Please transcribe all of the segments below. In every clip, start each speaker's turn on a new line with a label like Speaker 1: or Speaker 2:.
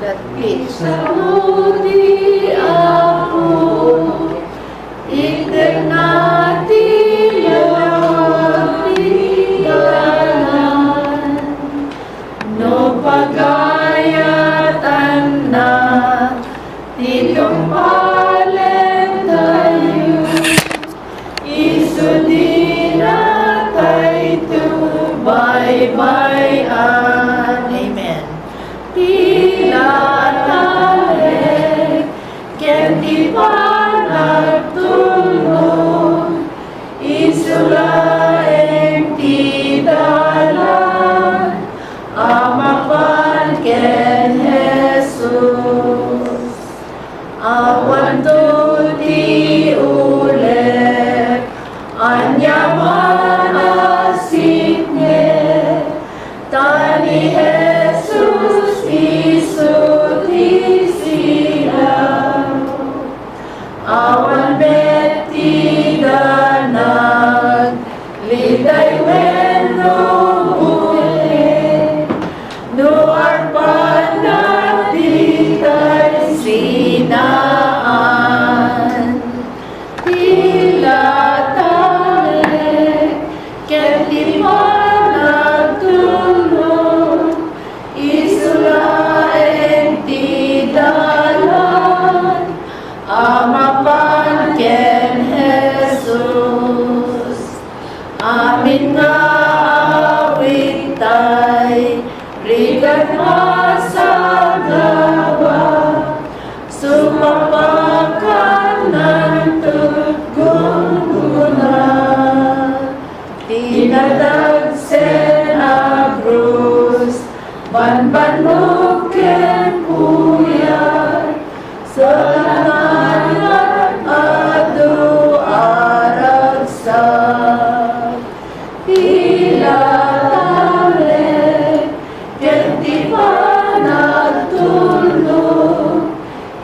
Speaker 1: that please.
Speaker 2: Saudi ako, ignati lawigalan, no pagayatan na titong palen tayo, isudina tayo bye-bye-an.
Speaker 1: Amen.
Speaker 2: Tinatalik, kenti pa nagtulong, isulaeng tidalan, amapan ken Jesus. Awan tuti ulit, anyaman asikne, tani Jesus isuti silaw. Awan beti danag, liday weno muli, nuar panatitay sinaan. Tila talik, kenti pa nagtulong, isulaeng tidalan, amapan ken Jesus. Amin nga awit tay, rigat masagawa, sumapakan ng tugunguna, tinadagsen agrus, banbanuken puyat, salamat adu aragsak. Tila talik, kenti pa nagtulong,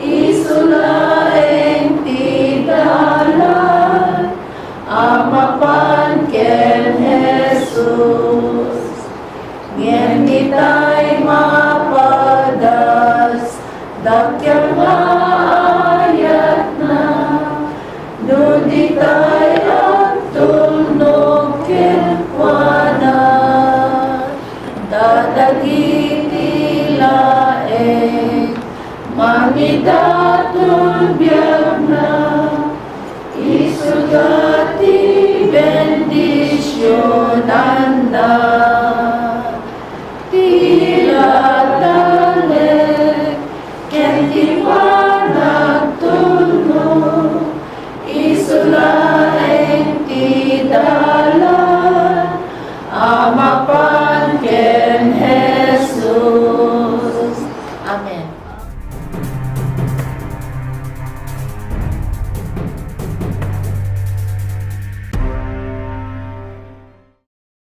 Speaker 2: isulaeng tidalan, amapan ken Jesus. Ngem itay mapadas, dakyang maayat na, no di tay ang tulnog ken kuana, dadagiti laeng, mangidaton biyag na, isugati bendisyonan na. Tila talik, kenti pa nagtulong, isulaeng tidalan,